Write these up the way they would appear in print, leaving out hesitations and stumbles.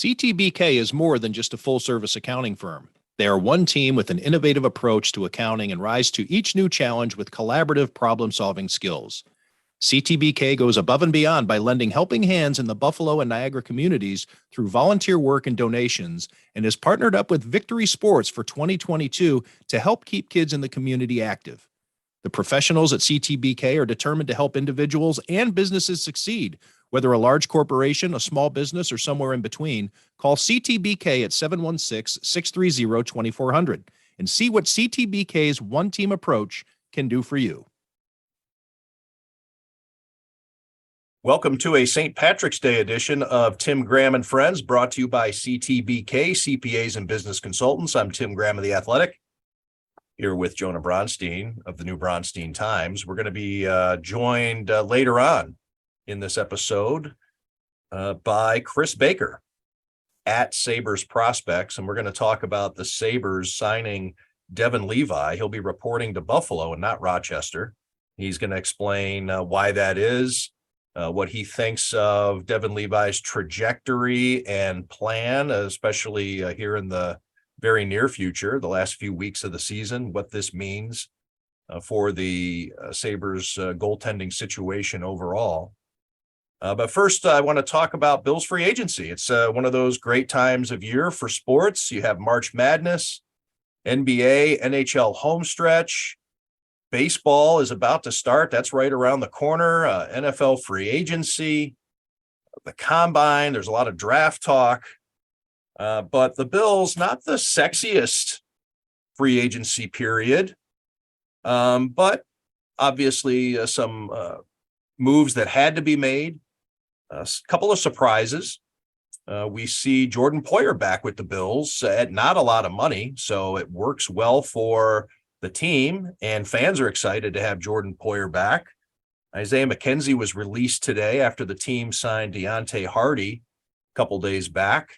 CTBK is more than just a full-service accounting firm. They are one team with an innovative approach to accounting and rise to each new challenge with collaborative problem-solving skills. CTBK goes above and beyond by lending helping hands in the Buffalo and Niagara communities through volunteer work and donations, and is partnered up with Victory Sports for 2022 to help keep kids in the community active. The professionals at CTBK are determined to help individuals and businesses succeed. Whether a large corporation, a small business, or somewhere in between, call CTBK at 716-630-2400 and see what CTBK's one-team approach can do for you. Welcome to a St. Patrick's Day edition of Tim Graham and Friends, brought to you by CTBK, CPAs and Business Consultants. I'm Tim Graham of The Athletic, here with Jonah Bronstein of the New Bronstein Times. We're going to be joined later on in this episode by Kris Baker at Sabres Prospects, and we're going to talk about the Sabres signing Devon Levi. He'll be reporting to Buffalo and not Rochester. He's going to explain why that is, what he thinks of Devon Levi's trajectory and plan, especially here in the very near future, the last few weeks of the season, what this means for the Sabres goaltending situation overall. But first, I want to talk about Bills free agency. It's one of those great times of year for sports. You have March Madness, NBA, NHL homestretch. Baseball is about to start. That's right around the corner. NFL free agency, the combine. There's a lot of draft talk. But the Bills, not the sexiest free agency period, but obviously some moves that had to be made. A couple of surprises. We see Jordan Poyer back with the Bills at not a lot of money, so it works well for the team, and fans are excited to have Jordan Poyer back. Isaiah McKenzie was released today after the team signed Deontay Hardy a couple days back,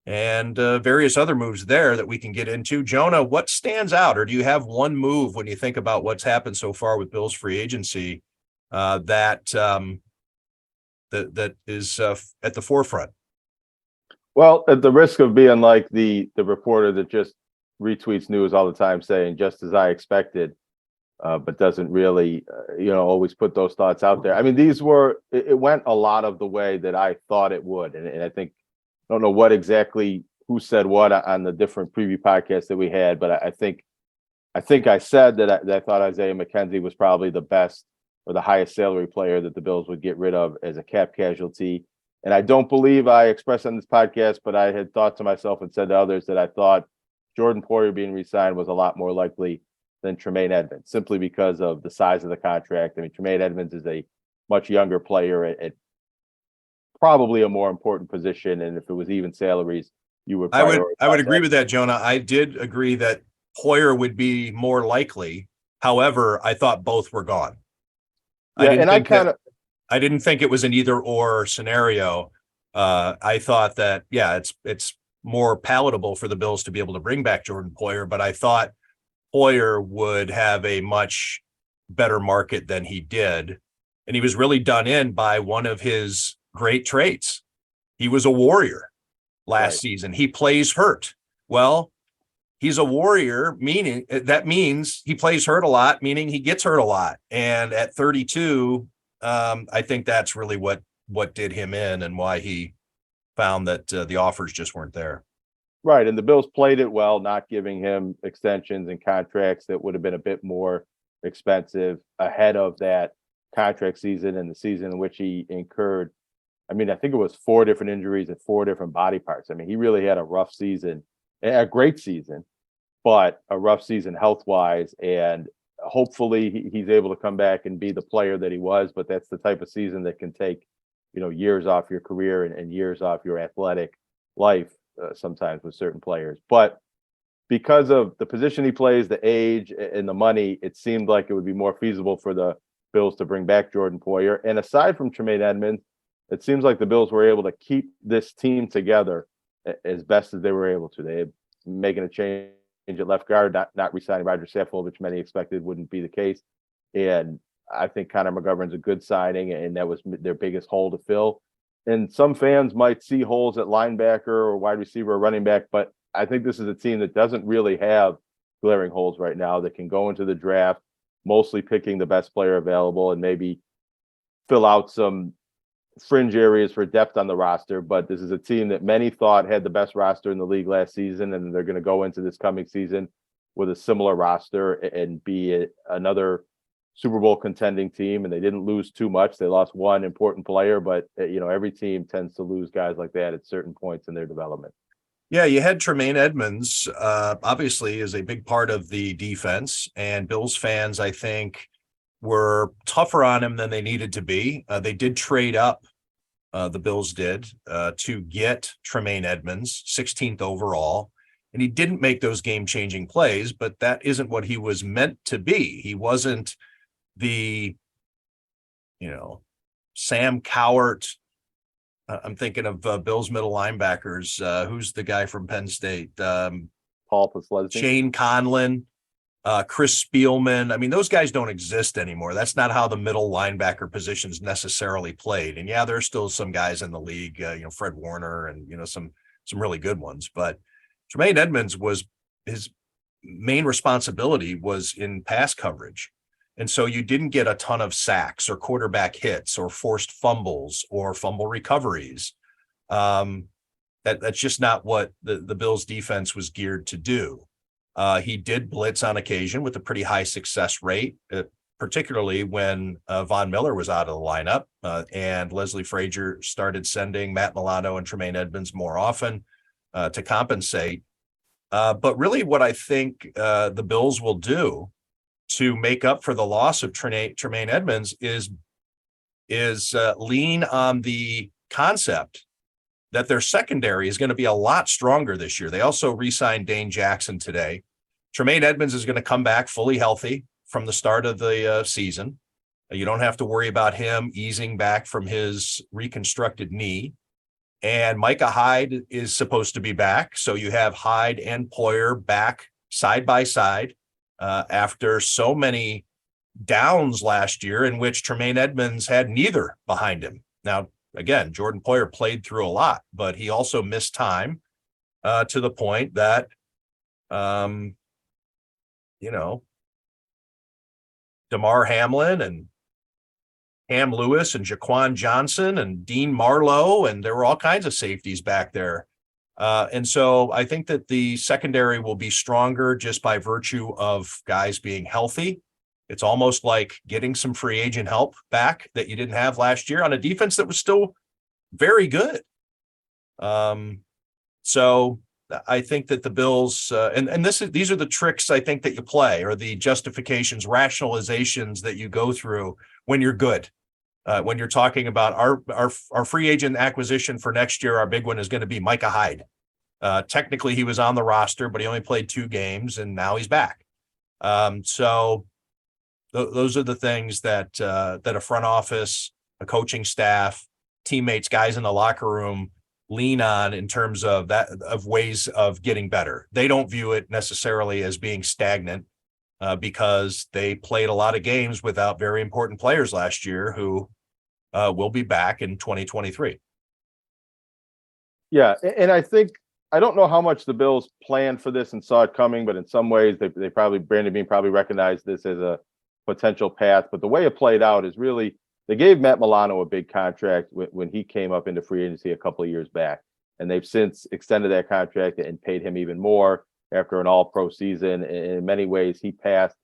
and various other moves there that we can get into. Jonah, what stands out, or do you have one move when you think about what's happened so far with Bills free agency that is at the forefront? Well, at the risk of being like the reporter that just retweets news all the time saying just as I expected, but doesn't really always put those thoughts out there. I mean, it went a lot of the way that I thought it would, and I think, I don't know what exactly who said what on the different preview podcasts that we had, but I think I said that I thought Isaiah McKenzie was probably the best or the highest salary player that the Bills would get rid of as a cap casualty. And I don't believe I expressed on this podcast, but I had thought to myself and said to others that I thought Jordan Poyer being re-signed was a lot more likely than Tremaine Edmonds, simply because of the size of the contract. I mean, Tremaine Edmonds is a much younger player at probably a more important position, and if it was even salaries, you would. I would agree with that, Jonah. I did agree that Poyer would be more likely. However, I thought both were gone. Yeah, I didn't think it was an either or scenario. I thought that, yeah, it's more palatable for the Bills to be able to bring back Jordan Poyer, but I thought Poyer would have a much better market than he did. And he was really done in by one of his great traits. He was a warrior last season. He plays hurt. Well, he's a warrior, meaning that means he plays hurt a lot, meaning he gets hurt a lot. And at 32, I think that's really what did him in and why he found that the offers just weren't there. Right. And the Bills played it well, not giving him extensions and contracts that would have been a bit more expensive ahead of that contract season and the season in which he incurred. I mean, I think it was 4 different injuries at 4 different body parts. I mean, he really had a rough season, a great season, but a rough season health-wise, and hopefully he's able to come back and be the player that he was. But that's the type of season that can take, years off your career and years off your athletic life sometimes with certain players. But because of the position he plays, the age, and the money, it seemed like it would be more feasible for the Bills to bring back Jordan Poyer. And aside from Tremaine Edmonds, it seems like the Bills were able to keep this team together as best as they were able to. They making a change at left guard, not re-signing Roger Saffold, which many expected wouldn't be the case. And I think Connor McGovern's a good signing, and that was their biggest hole to fill. And some fans might see holes at linebacker or wide receiver or running back, but I think this is a team that doesn't really have glaring holes right now, that can go into the draft mostly picking the best player available and maybe fill out some fringe areas for depth on the roster. But this is a team that many thought had the best roster in the league last season, and they're going to go into this coming season with a similar roster and be another Super Bowl contending team. And they didn't lose too much. They lost one important player, but every team tends to lose guys like that at certain points in their development. Yeah, you had Tremaine Edmonds, obviously is a big part of the defense, and Bills fans, I think, were tougher on him than they needed to be. They did trade up, the Bills did, to get Tremaine Edmonds, 16th overall, and he didn't make those game-changing plays, but that isn't what he was meant to be. He wasn't the, Sam Cowart. I'm thinking of Bill's middle linebackers. Who's the guy from Penn State? Paul Posluszny. Shane Conlon, Chris Spielman. I mean, those guys don't exist anymore. That's not how the middle linebacker positions necessarily played. And yeah, there's still some guys in the league, Fred Warner and, some really good ones. But Tremaine Edmonds his main responsibility was in pass coverage. And so you didn't get a ton of sacks or quarterback hits or forced fumbles or fumble recoveries. That's just not what the Bills defense was geared to do. He did blitz on occasion with a pretty high success rate, particularly when Von Miller was out of the lineup and Leslie Frazier started sending Matt Milano and Tremaine Edmonds more often to compensate. But really what I think the Bills will do to make up for the loss of Tremaine Edmonds is lean on the concept that their secondary is going to be a lot stronger this year. They also re-signed Dane Jackson today. Tremaine Edmonds is going to come back fully healthy from the start of the season. You don't have to worry about him easing back from his reconstructed knee. And Micah Hyde is supposed to be back. So you have Hyde and Poyer back side by side. After so many downs last year in which Tremaine Edmonds had neither behind him. Now, again, Jordan Poyer played through a lot, but he also missed time to the point that, DeMar Hamlin and Cam Lewis and Jaquan Johnson and Dean Marlowe, and there were all kinds of safeties back there. And so I think that the secondary will be stronger just by virtue of guys being healthy. It's almost like getting some free agent help back that you didn't have last year on a defense that was still very good. So I think that the Bills, these are the tricks I think that you play, or the justifications, rationalizations that you go through when you're good. When you're talking about our free agent acquisition for next year, our big one is going to be Micah Hyde. Technically, he was on the roster, but he only played 2 games, and now he's back. So those are the things that a front office, a coaching staff, teammates, guys in the locker room lean on in terms of ways of getting better. They don't view it necessarily as being stagnant. Because they played a lot of games without very important players last year who will be back in 2023. Yeah, and I think, I don't know how much the Bills planned for this and saw it coming, but in some ways they probably, Brandon Beane probably recognized this as a potential path. But the way it played out is really, they gave Matt Milano a big contract when he came up into free agency a couple of years back. And they've since extended that contract and paid him even more after an all-pro season. In many ways, he passed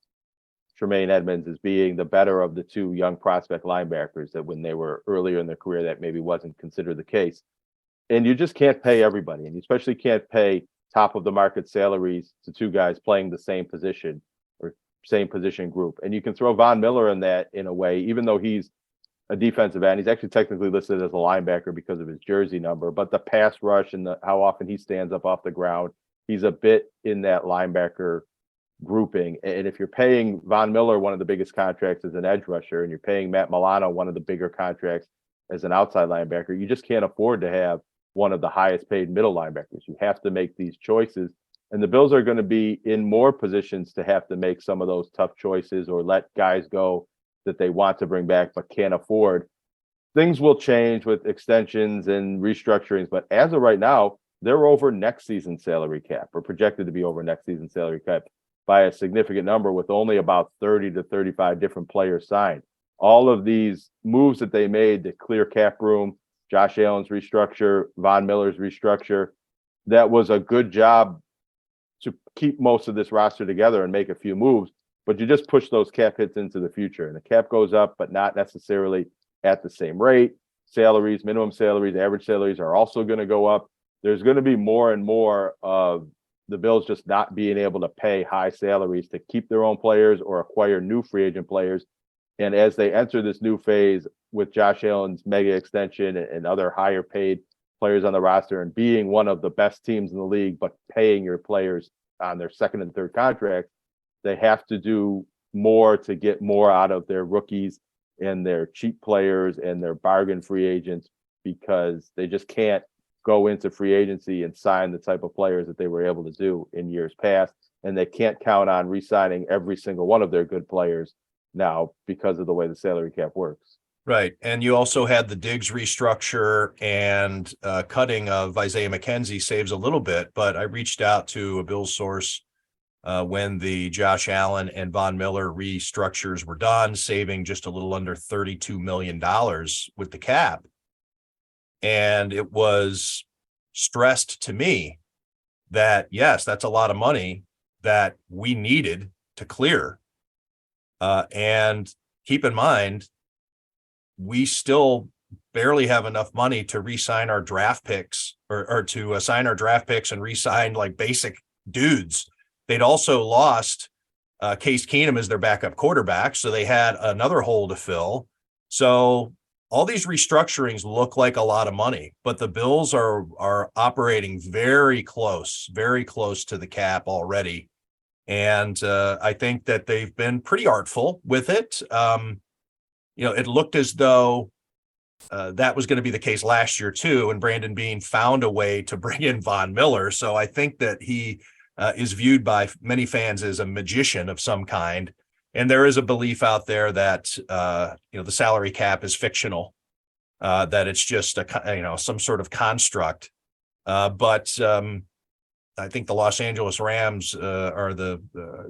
Tremaine Edmonds as being the better of the 2 young prospect linebackers that when they were earlier in their career, that maybe wasn't considered the case. And you just can't pay everybody. And you especially can't pay top of the market salaries to 2 guys playing the same position or same position group. And you can throw Von Miller in that in a way, even though he's a defensive end. He's actually technically listed as a linebacker because of his jersey number, but the pass rush and how often he stands up off the ground, he's a bit in that linebacker grouping. And if you're paying Von Miller one of the biggest contracts as an edge rusher, and you're paying Matt Milano one of the bigger contracts as an outside linebacker, you just can't afford to have one of the highest paid middle linebackers. You have to make these choices. And the Bills are going to be in more positions to have to make some of those tough choices or let guys go that they want to bring back but can't afford. things will change with extensions and restructurings, but as of right now, they're over next season's salary cap, or projected to be over next season's salary cap by a significant number, with only about 30 to 35 different players signed. All of these moves that they made to clear cap room, Josh Allen's restructure, Von Miller's restructure, that was a good job to keep most of this roster together and make a few moves, but you just push those cap hits into the future, and the cap goes up, but not necessarily at the same rate. Salaries, minimum salaries, average salaries are also going to go up. There's going to be more and more of the Bills just not being able to pay high salaries to keep their own players or acquire new free agent players. And as they enter this new phase with Josh Allen's mega extension and other higher paid players on the roster, and being one of the best teams in the league, but paying your players on their second and third contract, they have to do more to get more out of their rookies and their cheap players and their bargain free agents, because they just can't go into free agency and sign the type of players that they were able to do in years past. And they can't count on re-signing every single one of their good players now because of the way the salary cap works. Right. And you also had the Diggs restructure, and cutting of Isaiah McKenzie saves a little bit, but I reached out to a Bills source when the Josh Allen and Von Miller restructures were done, saving just a little under $32 million with the cap. And it was stressed to me that, yes, that's a lot of money that we needed to clear. And keep in mind, we still barely have enough money to re-sign our draft picks, or to assign our draft picks and re-sign like basic dudes. They'd also lost Case Keenum as their backup quarterback, so they had another hole to fill. So all these restructurings look like a lot of money, but the Bills are operating very close to the cap already. And I think that they've been pretty artful with it. It looked as though that was going to be the case last year too, and Brandon Beane found a way to bring in Von Miller. So I think that he is viewed by many fans as a magician of some kind. And there is a belief out there that the salary cap is fictional, that it's just some sort of construct. But I think the Los Angeles Rams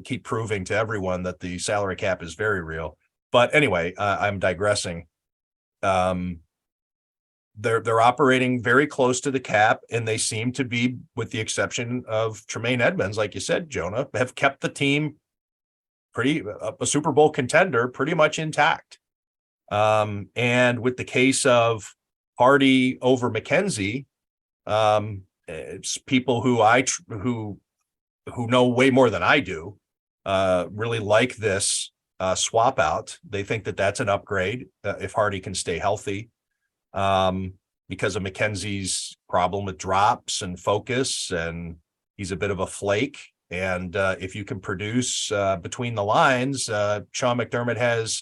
keep proving to everyone that the salary cap is very real. But anyway, I'm digressing. They're operating very close to the cap, and they seem to be, with the exception of Tremaine Edmonds, like you said, Jonah, have kept the team a Super Bowl contender pretty much intact. And with the case of Hardy over McKenzie, it's people who know way more than I do, really like this swap out. They think that that's an upgrade if Hardy can stay healthy, because of McKenzie's problem with drops and focus, and he's a bit of a flake. And if you can produce between the lines, Sean McDermott has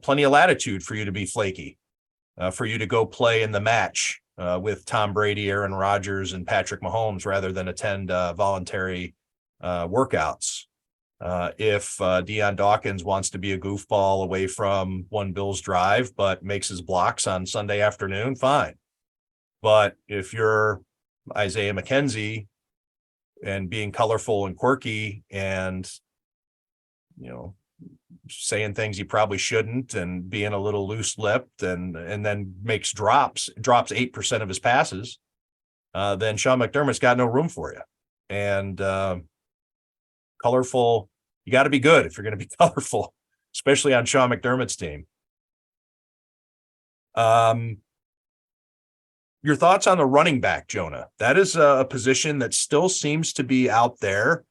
plenty of latitude for you to be flaky, for you to go play in the match with Tom Brady, Aaron Rodgers, and Patrick Mahomes, rather than attend voluntary workouts. If Deion Dawkins wants to be a goofball away from one Bills drive, but makes his blocks on Sunday afternoon, fine. But if you're Isaiah McKenzie and being colorful and quirky and, saying things you probably shouldn't, and being a little loose-lipped, and then drops 8% of his passes, then Sean McDermott's got no room for you. And colorful, you got to be good if you're going to be colorful, especially on Sean McDermott's team. Your thoughts on the running back, Jonah? That is a position that still seems to be out there.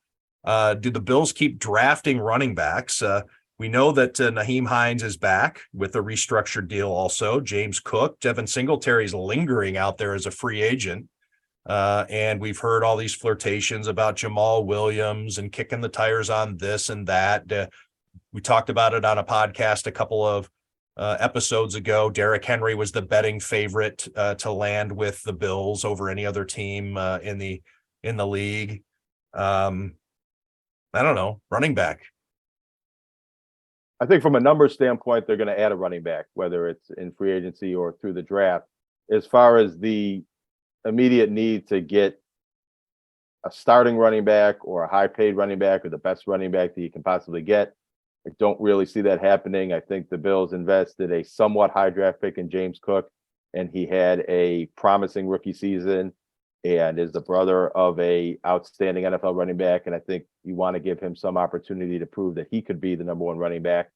Do the Bills keep drafting running backs? We know that Nyheim Hines is back with a restructured deal also. James Cook, Devin Singletary's lingering out there as a free agent. And we've heard all these flirtations about Jamal Williams and kicking the tires on this and that. We talked about it on a podcast a couple of episodes ago. Derrick Henry was the betting favorite to land with the Bills over any other team in the league. I don't know, running back. I think from a numbers standpoint, they're going to add a running back, whether it's in free agency or through the draft. As far as the immediate need to get a starting running back or a high paid running back or the best running back that you can possibly get, I don't really see that happening. I think the Bills invested a somewhat high draft pick in James Cook, and he had a promising rookie season and is the brother of a outstanding NFL running back. And I think you want to give him some opportunity to prove that he could be the number one running back.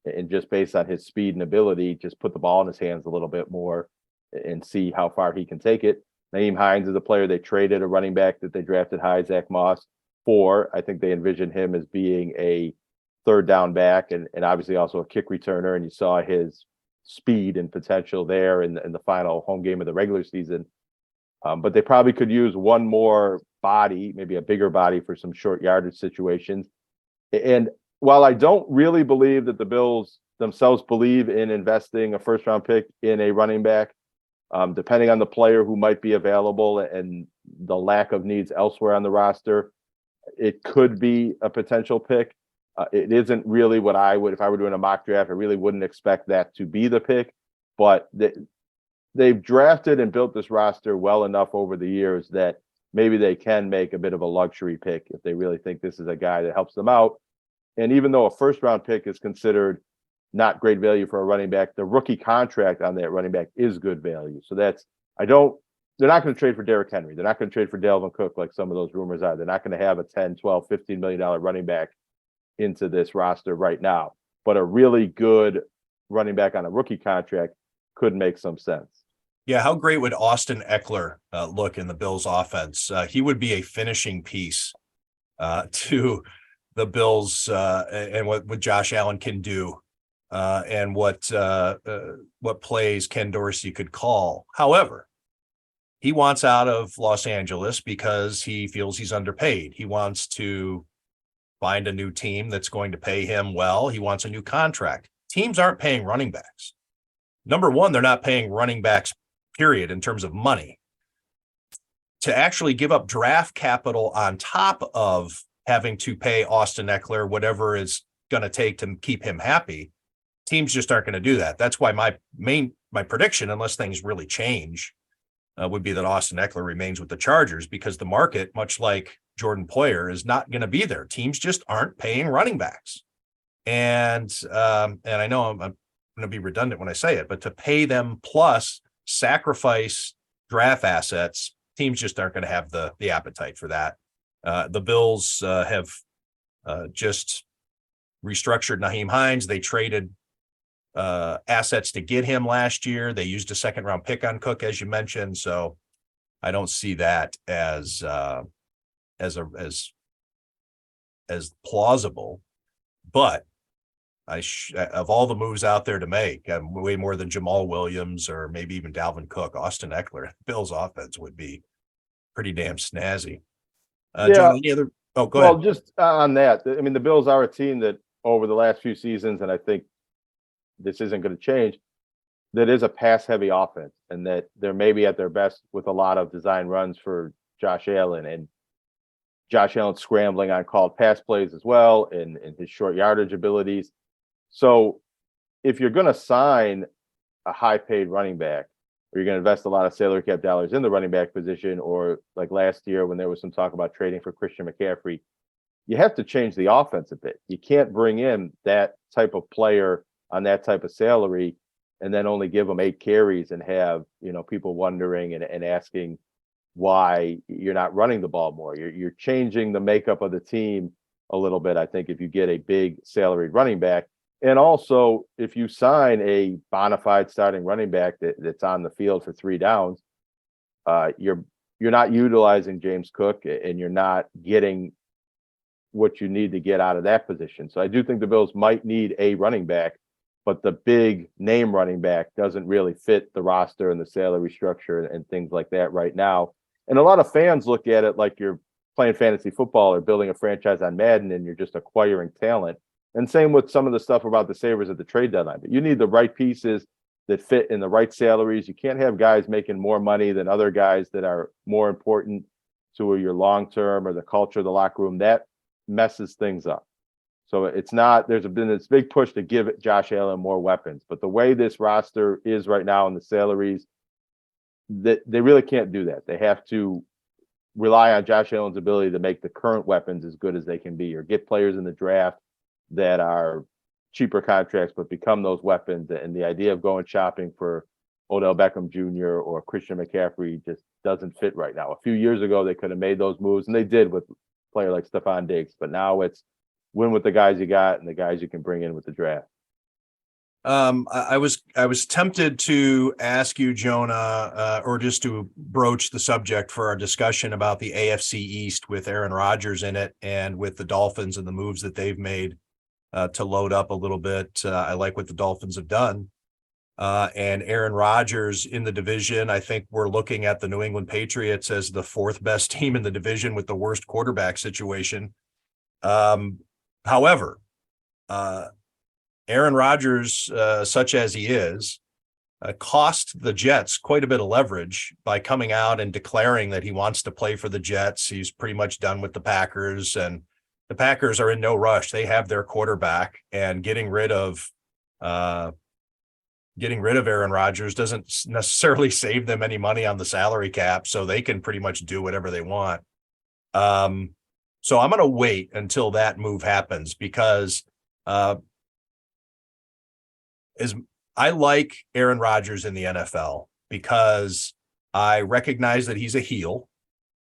And just based on his speed and ability, just put the ball in his hands a little bit more and see how far he can take it. Nyheim Hines is a player they traded, a running back that they drafted high, Zach Moss, for. I think they envision him as being a third down back and obviously also a kick returner. And you saw his speed and potential there in the final home game of the regular season. But they probably could use one more body, maybe a bigger body for some short yardage situations. And while I don't really believe that the Bills themselves believe in investing a first round pick in a running back, depending on the player who might be available and the lack of needs elsewhere on the roster, it could be a potential pick. It isn't really what I would, if I were doing a mock draft, I really wouldn't expect that to be the pick. But they've drafted and built this roster well enough over the years that maybe they can make a bit of a luxury pick if they really think this is a guy that helps them out. And even though a first round pick is considered not great value for a running back, the rookie contract on that running back is good value. So they're not going to trade for Derrick Henry. They're not going to trade for Dalvin Cook like some of those rumors are. They're not going to have a 10, 12, $15 million running back into this roster right now. But a really good running back on a rookie contract could make some sense. Yeah, how great would Austin Eckler look in the Bills offense? He would be a finishing piece to the Bills and what Josh Allen can do and what plays Ken Dorsey could call. However, he wants out of Los Angeles because he feels he's underpaid. He wants to find a new team that's going to pay him well. He wants a new contract. Teams aren't paying running backs. Number one, they're not paying running backs, period, in terms of money. To actually give up draft capital on top of having to pay Austin Eckler whatever is going to take to keep him happy, teams just aren't going to do that. That's why my prediction, unless things really change, would be that Austin Eckler remains with the Chargers, because the market, much like Jordan Poyer, is not going to be there. Teams just aren't paying running backs. And I know I'm going to be redundant when I say it, but to pay them plus sacrifice draft assets, teams just aren't going to have the appetite for that. The Bills have just restructured Nyheim Hines. They traded assets to get him last year. They used a second round pick on Cook, as you mentioned. So I don't see that as plausible. But of all the moves out there to make, way more than Jamal Williams or maybe even Dalvin Cook, Austin Eckler, Bills offense would be pretty damn snazzy. John, any other? Oh, go ahead. Well, just on that, I mean, the Bills are a team that over the last few seasons, and I think this isn't going to change, that is a pass-heavy offense, and that they're maybe at their best with a lot of design runs for Josh Allen, and Josh Allen scrambling on called pass plays as well, and his short yardage abilities. So if you're going to sign a high-paid running back, or you're going to invest a lot of salary cap dollars in the running back position, or like last year when there was some talk about trading for Christian McCaffrey, you have to change the offense a bit. You can't bring in that type of player on that type of salary and then only give them 8 carries and have, people wondering and asking why you're not running the ball more. You're changing the makeup of the team a little bit, I think, if you get a big salaried running back. And also, if you sign a bona fide starting running back that's on the field for 3 downs, you're not utilizing James Cook, and you're not getting what you need to get out of that position. So I do think the Bills might need a running back, but the big name running back doesn't really fit the roster and the salary structure and things like that right now. And a lot of fans look at it like you're playing fantasy football or building a franchise on Madden and you're just acquiring talent. And same with some of the stuff about the Sabres at the trade deadline. But you need the right pieces that fit in the right salaries. You can't have guys making more money than other guys that are more important to your long-term or the culture of the locker room. That messes things up. So it's not, there's been this big push to give Josh Allen more weapons, but the way this roster is right now and the salaries, that they really can't do that. They have to rely on Josh Allen's ability to make the current weapons as good as they can be, or get players in the draft that are cheaper contracts but become those weapons. And the idea of going shopping for Odell Beckham Jr. or Christian McCaffrey just doesn't fit right now. A few years ago, they could have made those moves, and they did with a player like Stephon Diggs, but now it's win with the guys you got and the guys you can bring in with the draft. I was tempted to ask you, Jonah, or just to broach the subject for our discussion about the AFC East with Aaron Rodgers in it, and with the Dolphins and the moves that they've made to load up a little bit. I like what the Dolphins have done. And Aaron Rodgers in the division, I think we're looking at the New England Patriots as the fourth best team in the division with the worst quarterback situation. However, Aaron Rodgers, such as he is, cost the Jets quite a bit of leverage by coming out and declaring that he wants to play for the Jets. He's pretty much done with the Packers, and the Packers are in no rush. They have their quarterback, and getting rid of Aaron Rodgers doesn't necessarily save them any money on the salary cap, so they can pretty much do whatever they want. So I'm going to wait until that move happens, because as I like Aaron Rodgers in the NFL, because I recognize that he's a heel.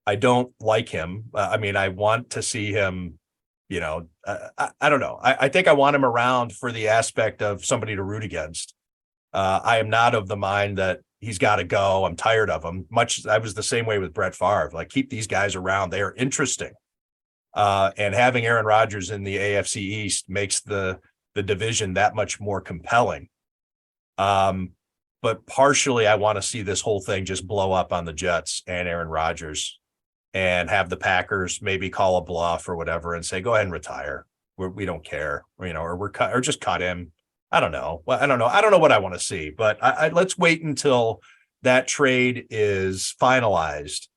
I don't like him. I want to see him, I don't know. I think I want him around for the aspect of somebody to root against. I am not of the mind that he's got to go. I'm tired of him. I was the same way with Brett Favre. Like, keep these guys around. They are interesting. And having Aaron Rodgers in the AFC East makes the division that much more compelling. But partially, I want to see this whole thing just blow up on the Jets and Aaron Rodgers, and have the Packers maybe call a bluff or whatever and say, go ahead and retire. We don't care, or just cut him. I don't know. Well, I don't know. I don't know what I want to see, but let's wait until that trade is finalized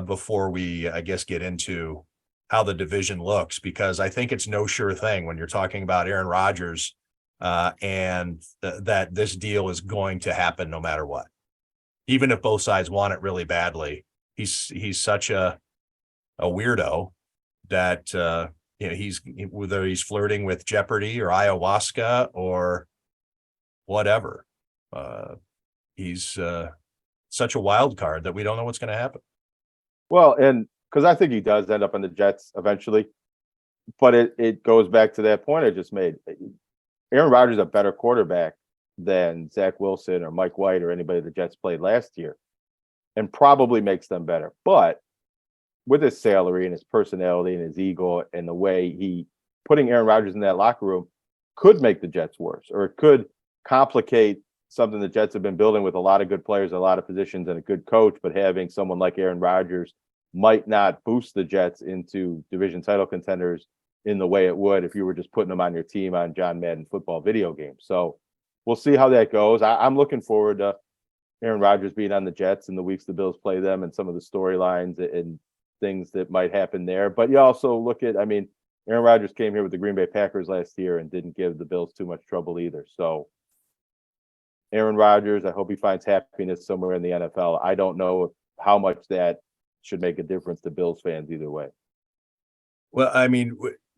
before we, I guess, get into how the division looks, because I think it's no sure thing when you're talking about Aaron Rodgers and that this deal is going to happen no matter what, even if both sides want it really badly. He's such a weirdo that whether he's flirting with Jeopardy or ayahuasca or whatever, he's such a wild card that we don't know what's going to happen. Well, and because I think he does end up on the Jets eventually, but it goes back to that point I just made. Aaron Rodgers is a better quarterback than Zach Wilson or Mike White or anybody the Jets played last year, and probably makes them better. But with his salary and his personality and his ego and the way putting Aaron Rodgers in that locker room could make the Jets worse, or it could complicate something the Jets have been building with a lot of good players, a lot of positions, and a good coach. But having someone like Aaron Rodgers might not boost the Jets into division title contenders in the way it would if you were just putting them on your team on John Madden football video games. So we'll see how that goes. I'm looking forward to Aaron Rodgers being on the Jets in the weeks the Bills play them, and some of the storylines and things that might happen there. But you also look at, Aaron Rodgers came here with the Green Bay Packers last year and didn't give the Bills too much trouble either. So Aaron Rodgers, I hope he finds happiness somewhere in the NFL. I don't know how much that should make a difference to Bills fans either way. Well,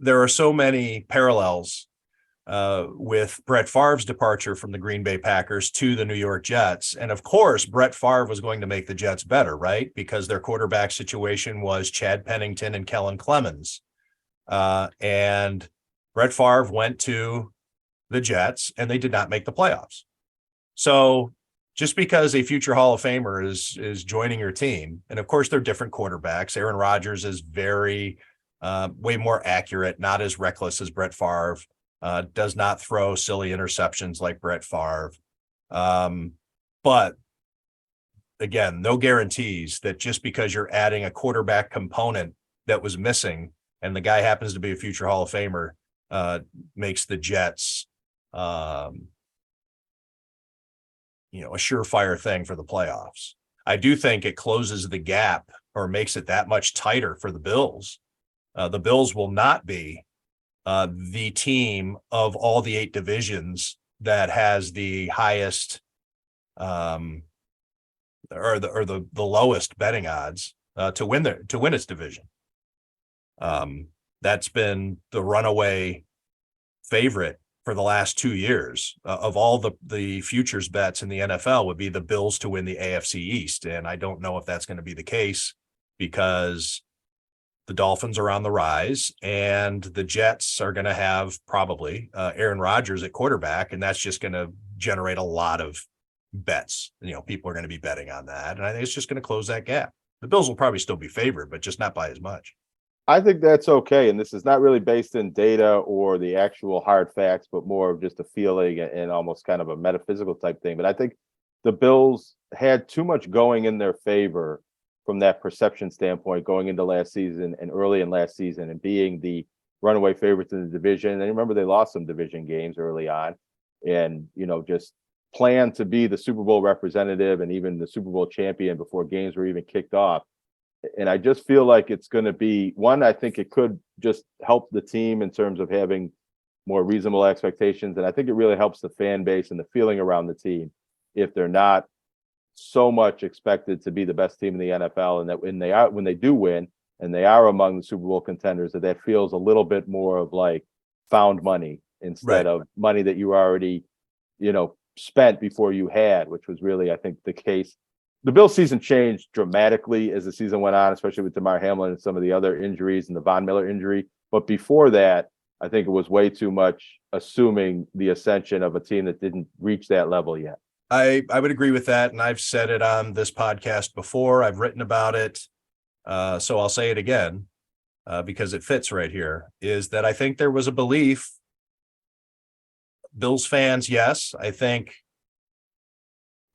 there are so many parallels with Brett Favre's departure from the Green Bay Packers to the New York Jets. And of course, Brett Favre was going to make the Jets better, right? Because their quarterback situation was Chad Pennington and Kellen Clemens. And Brett Favre went to the Jets and they did not make the playoffs. So just because a future Hall of Famer is joining your team, and of course they're different quarterbacks. Aaron Rodgers is very way more accurate, not as reckless as Brett Favre, does not throw silly interceptions like Brett Favre. But again, no guarantees that just because you're adding a quarterback component that was missing and the guy happens to be a future Hall of Famer makes the Jets a surefire thing for the playoffs. I do think it closes the gap or makes it that much tighter for the Bills. The Bills will not be the team of all the 8 divisions that has the highest or the lowest betting odds to win its division. That's been the runaway favorite for the last 2 years of all the futures bets in the NFL would be the Bills to win the AFC East. And I don't know if that's going to be the case because the Dolphins are on the rise and the Jets are going to have probably Aaron Rodgers at quarterback. And that's just going to generate a lot of bets. People are going to be betting on that. And I think it's just going to close that gap. The Bills will probably still be favored, but just not by as much. I think that's okay. And this is not really based in data or the actual hard facts, but more of just a feeling and almost kind of a metaphysical type thing. But I think the Bills had too much going in their favor from that perception standpoint going into last season and early in last season and being the runaway favorites in the division. And remember, they lost some division games early on and, just planned to be the Super Bowl representative and even the Super Bowl champion before games were even kicked off. And I just feel like it's going to be one. I think it could just help the team in terms of having more reasonable expectations. And I think it really helps the fan base and the feeling around the team if they're not so much expected to be the best team in the NFL. And that when they do win and they are among the Super Bowl contenders, that feels a little bit more of like found money instead of money that you already, spent before you had, which was really, I think, the case. The Bills season changed dramatically as the season went on, especially with Damar Hamlin and some of the other injuries and the Von Miller injury. But before that, I think it was way too much assuming the ascension of a team that didn't reach that level yet. I would agree with that. And I've said it on this podcast before. I've written about it. So I'll say it again because it fits right here, is that I think there was a belief, Bills fans, yes, I think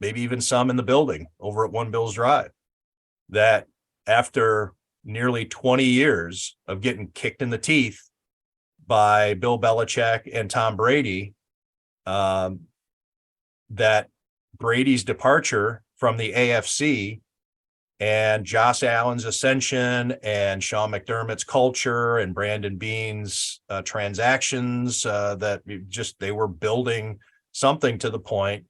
maybe even some in the building over at One Bills Drive, that after nearly 20 years of getting kicked in the teeth by Bill Belichick and Tom Brady, that Brady's departure from the AFC and Josh Allen's ascension and Sean McDermott's culture and Brandon Beane's transactions, that they were building something to the point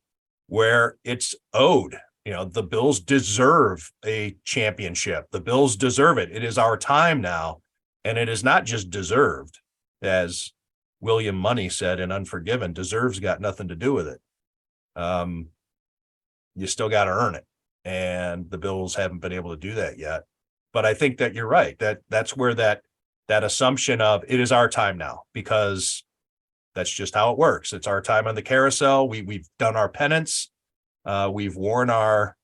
where it's owed. The Bills deserve a championship. The Bills deserve it. It is our time now. And it is not just deserved, as William Money said in Unforgiven, deserves got nothing to do with it. You still got to earn it. And the Bills haven't been able to do that yet. But I think that you're right. That's where that assumption of it is our time now, because that's just how it works. It's our time on the carousel. We've done our penance. We've worn our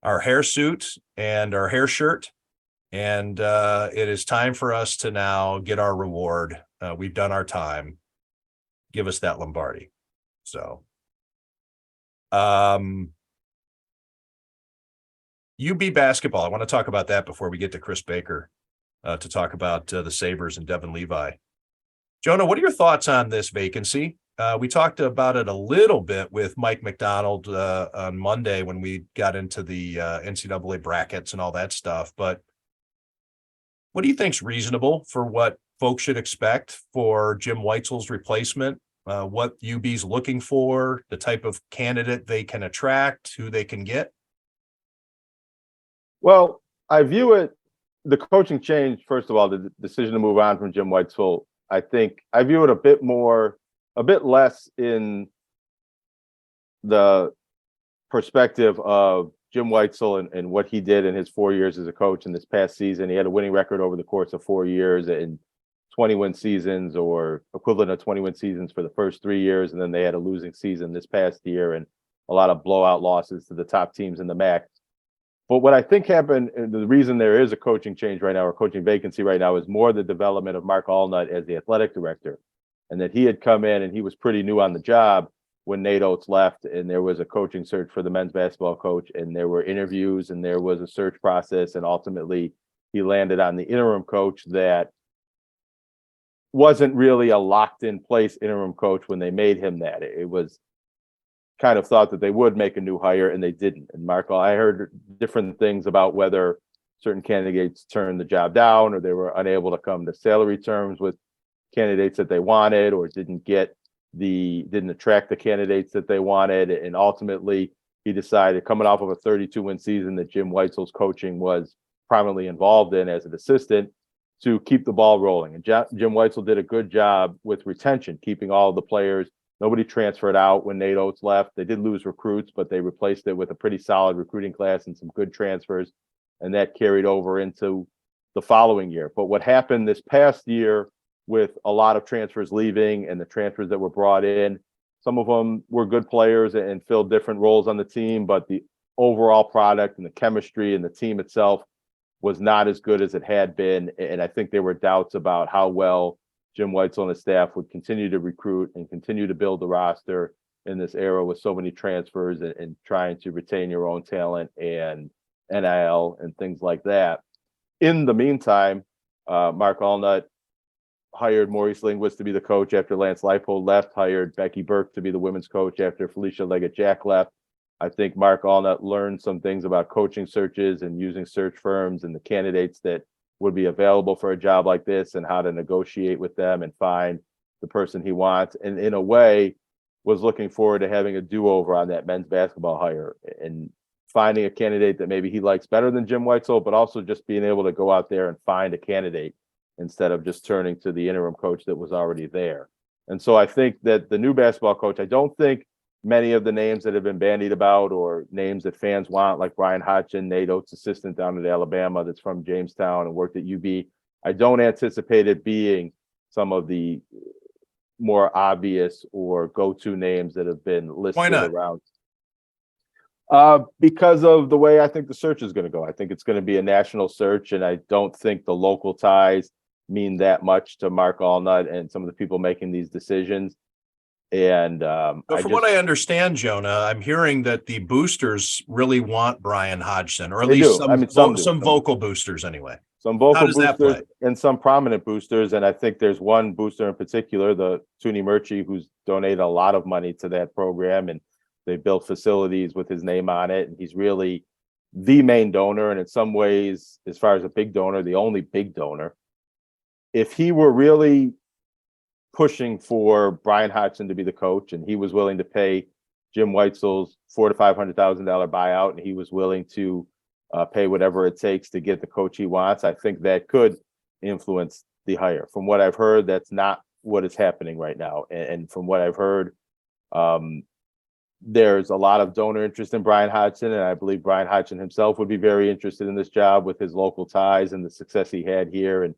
hairsuit and our hair shirt. And it is time for us to now get our reward. We've done our time. Give us that Lombardi. So, UB basketball. I want to talk about that before we get to Kris Baker to talk about the Sabres and Devon Levi. Jonah, what are your thoughts on this vacancy? We talked about it a little bit with Mike McDonald on Monday when we got into the NCAA brackets and all that stuff. But what do you think's reasonable for what folks should expect for Jim Weitzel's replacement? What UB's looking for, the type of candidate they can attract, who they can get? Well, I view it, the coaching change, first of all, the decision to move on from Jim Weitzel, I think I view it a bit less in the perspective of Jim Weitzel and what he did in his 4 years as a coach in this past season. He had a winning record over the course of 4 years and 20-win seasons, or equivalent of 20-win seasons for the first 3 years. And then they had a losing season this past year and a lot of blowout losses to the top teams in the MAC. But what I think happened, and the reason there is a coaching change right now, or coaching vacancy right now, is more the development of Mark Allnut as the athletic director, and that he had come in and he was pretty new on the job when Nate Oates left, and there was a coaching search for the men's basketball coach, and there were interviews and there was a search process, and ultimately he landed on the interim coach that wasn't really a locked in place interim coach when they made him that. It was kind of thought that they would make a new hire and they didn't. And Mark, I heard different things about whether certain candidates turned the job down or they were unable to come to salary terms with candidates that they wanted, or didn't attract the candidates that they wanted. And ultimately he decided, coming off of a 32-win season that Jim Weitzel's coaching was prominently involved in as an assistant, to keep the ball rolling. And Jim Weitzel did a good job with retention, keeping all of the players. Nobody transferred out when Nate Oates left. They did lose recruits, but they replaced it with a pretty solid recruiting class and some good transfers. And that carried over into the following year. But what happened this past year, with a lot of transfers leaving and the transfers that were brought in, some of them were good players and filled different roles on the team, but the overall product and the chemistry and the team itself was not as good as it had been. And I think there were doubts about how well Jim Weitzel and his staff would continue to recruit and continue to build the roster in this era with so many transfers and trying to retain your own talent and NIL and things like that. In the meantime, Mark Allnut hired Maurice Linguist to be the coach after Lance Leipold left, hired Becky Burke to be the women's coach after Felicia Leggett-Jack left. I think Mark Allnut learned some things about coaching searches and using search firms and the candidates that would be available for a job like this and how to negotiate with them and find the person he wants. And in a way, was looking forward to having a do-over on that men's basketball hire and finding a candidate that maybe he likes better than Jim Weitzel, but also just being able to go out there and find a candidate instead of just turning to the interim coach that was already there. And so I think that the new basketball coach, I don't think many of the names that have been bandied about or names that fans want, like Brian Hodgson, Nate Oates' assistant down at Alabama that's from Jamestown and worked at UB, I don't anticipate it being some of the more obvious or go-to names that have been listed around. Because of the way I think the search is going to go. I think it's going to be a national search, and I don't think the local ties mean that much to Mark Allnut and some of the people making these decisions. And but from what I understand, Jonah, I'm hearing that the boosters really want Brian Hodgson, or at least some vocal boosters anyway. Some vocal boosters and some prominent boosters. And I think there's one booster in particular, the Toonie Murchie, who's donated a lot of money to that program, and they built facilities with his name on it. And he's really the main donor. And in some ways, as far as a big donor, the only big donor. If he were really pushing for Brian Hodgson to be the coach, and he was willing to pay Jim Weitzel's $400,000 to $500,000 buyout, and he was willing to pay whatever it takes to get the coach he wants, I think that could influence the hire. From what I've heard, that's not what is happening right now. And from what I've heard, there's a lot of donor interest in Brian Hodgson, and I believe Brian Hodgson himself would be very interested in this job with his local ties and the success he had here, and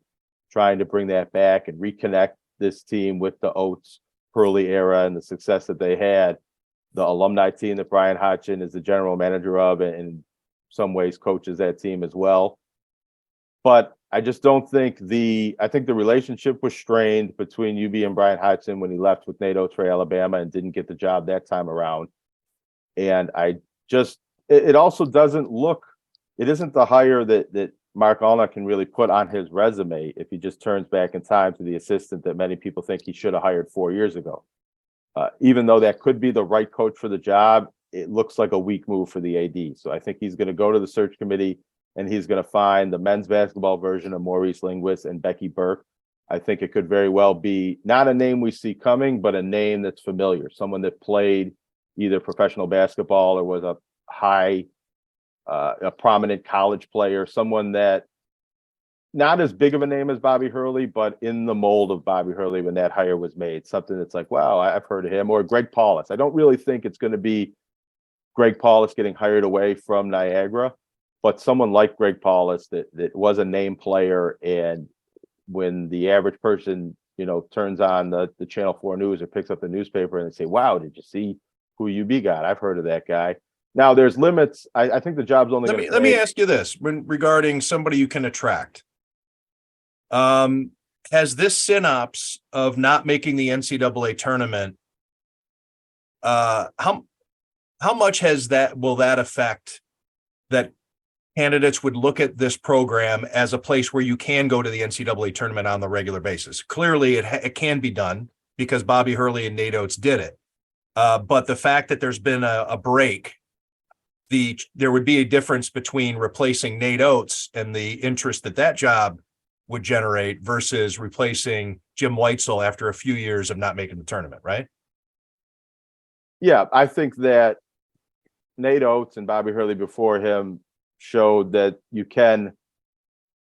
trying to bring that back and reconnect this team with the Oates Hurley era and the success that they had. The alumni team that Brian Hodgson is the general manager of, and in some ways coaches that team as well. But I just don't think I think the relationship was strained between UB and Brian Hodgson when he left with Nate Oates for Alabama and didn't get the job that time around. And it also doesn't look, it isn't the hire that Mark Allnut can really put on his resume if he just turns back in time to the assistant that many people think he should have hired 4 years ago. Even though that could be the right coach for the job, it looks like a weak move for the AD. So I think he's going to go to the search committee and he's going to find the men's basketball version of Maurice Linguist and Becky Burke. I think it could very well be not a name we see coming, but a name that's familiar, someone that played either professional basketball or was a prominent college player, someone that not as big of a name as Bobby Hurley, but in the mold of Bobby Hurley when that hire was made, something that's like, wow, I've heard of him. Or Greg Paulus. I don't really think it's going to be Greg Paulus getting hired away from Niagara, but someone like Greg Paulus that was a name player. And when the average person, turns on the Channel 4 News or picks up the newspaper and they say, wow, did you see who UB got? I've heard of that guy. Now there's limits. I think the job's only going to let me ask you this regarding somebody you can attract. Has this synopsis of not making the NCAA tournament, how much will that affect that candidates would look at this program as a place where you can go to the NCAA tournament on the regular basis? Clearly it can be done because Bobby Hurley and Nate Oates did it. But the fact that there's been a break, there would be a difference between replacing Nate Oates and the interest that job would generate versus replacing Jim Weitzel after a few years of not making the tournament, right? Yeah, I think that Nate Oates and Bobby Hurley before him showed that you can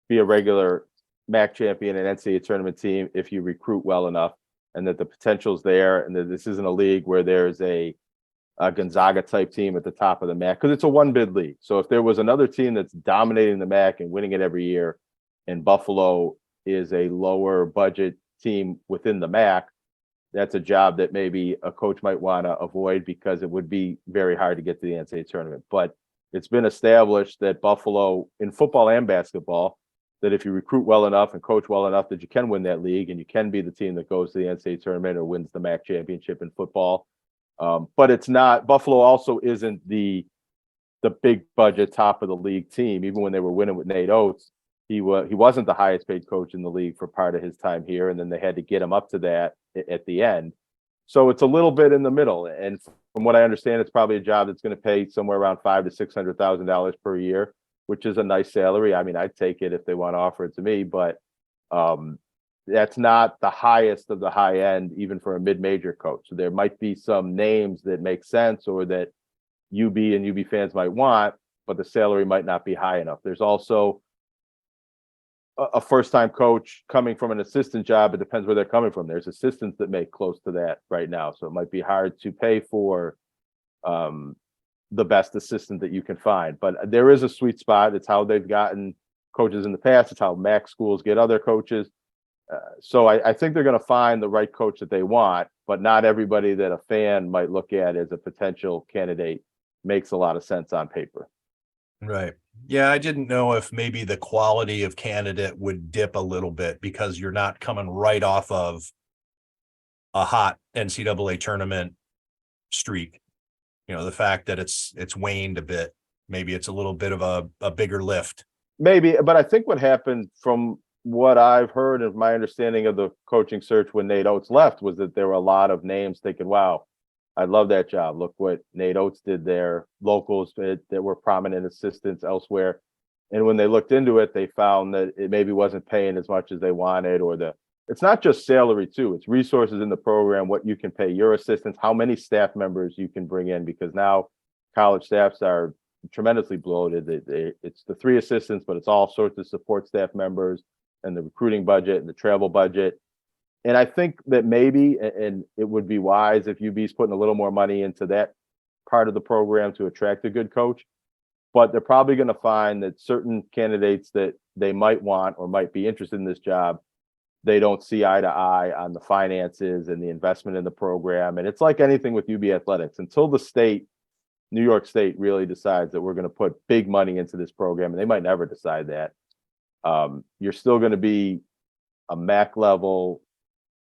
be a regular MAC champion and NCAA tournament team if you recruit well enough, and that the potential's there, and that this isn't a league where there's a Gonzaga type team at the top of the MAC, because it's a one bid league. So if there was another team that's dominating the MAC and winning it every year, and Buffalo is a lower budget team within the MAC, that's a job that maybe a coach might want to avoid, because it would be very hard to get to the NCAA tournament. But it's been established that Buffalo, in football and basketball, that if you recruit well enough and coach well enough, that you can win that league, and you can be the team that goes to the NCAA tournament or wins the MAC championship in football. But it's not, Buffalo also isn't the big budget top of the league team. Even when they were winning with Nate Oates, he wasn't the highest paid coach in the league for part of his time here, and then they had to get him up to that at the end. So it's a little bit in the middle, and from what I understand, it's probably a job that's going to pay somewhere around $500,000 to $600,000 per year, which is a nice salary. I mean, I'd take it if they want to offer it to me, but that's not the highest of the high end, even for a mid-major coach. So there might be some names that make sense, or that UB and UB fans might want, but the salary might not be high enough. There's also a first-time coach coming from an assistant job. It depends where they're coming from. There's assistants that make close to that right now, so it might be hard to pay for the best assistant that you can find. But there is a sweet spot. It's how they've gotten coaches in the past. It's how MAC schools get other coaches. So I think they're going to find the right coach that they want, but not everybody that a fan might look at as a potential candidate makes a lot of sense on paper. Right. Yeah, I didn't know if maybe the quality of candidate would dip a little bit because you're not coming right off of a hot NCAA tournament streak. You know, the fact that it's waned a bit, maybe it's a little bit of a bigger lift. Maybe, but I think what happened, from what I've heard of my understanding of the coaching search when Nate Oates left, was that there were a lot of names thinking, wow, I love that job. Look what Nate Oates did there. Locals that were prominent assistants elsewhere. And when they looked into it, they found that it maybe wasn't paying as much as they wanted, or it's not just salary too. It's resources in the program, what you can pay your assistants, how many staff members you can bring in, because now college staffs are tremendously bloated. It's the 3 assistants, but it's all sorts of support staff members, and the recruiting budget and the travel budget. And I think that maybe, and it would be wise if UB's putting a little more money into that part of the program to attract a good coach, but they're probably going to find that certain candidates that they might want or might be interested in this job, they don't see eye to eye on the finances and the investment in the program. And it's like anything with UB athletics, until the state, New York State, really decides that we're going to put big money into this program, and they might never decide that. You're still going to be a MAC level,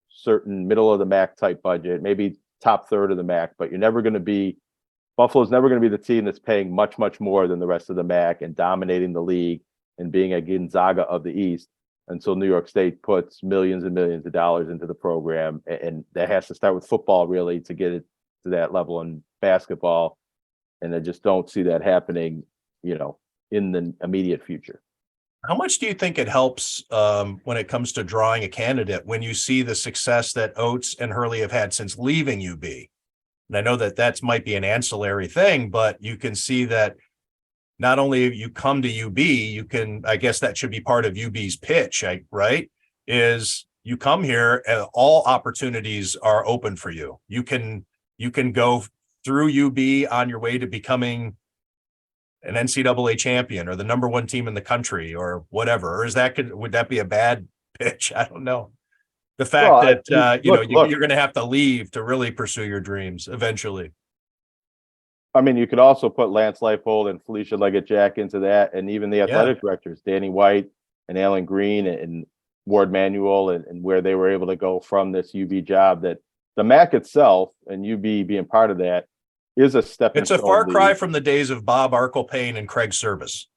certain middle of the MAC type budget, maybe top third of the MAC, but you're never going to be, Buffalo's never going to be the team that's paying much, much more than the rest of the MAC and dominating the league and being a Gonzaga of the East, until New York State puts millions and millions of dollars into the program. And that has to start with football, really, to get it to that level, in basketball. And I just don't see that happening, in the immediate future. How much do you think it helps when it comes to drawing a candidate, when you see the success that Oates and Hurley have had since leaving UB? And I know that might be an ancillary thing, but you can see that not only you come to UB, you can, I guess that should be part of UB's pitch, right? Is you come here and all opportunities are open for you. You can go through UB on your way to becoming an NCAA champion or the number 1 team in the country or whatever. Or would that be a bad pitch? I don't know. The fact that you're going to have to leave to really pursue your dreams eventually. I mean, you could also put Lance Leipold and Felicia Leggett-Jack into that, and even the athletic directors, Danny White and Alan Green and Ward Manuel, and where they were able to go from this UB job. That the MAC itself and UB being part of that is a stepping It's a stone far league. cry from the days of Bob Arkle-Payne and Craig Service.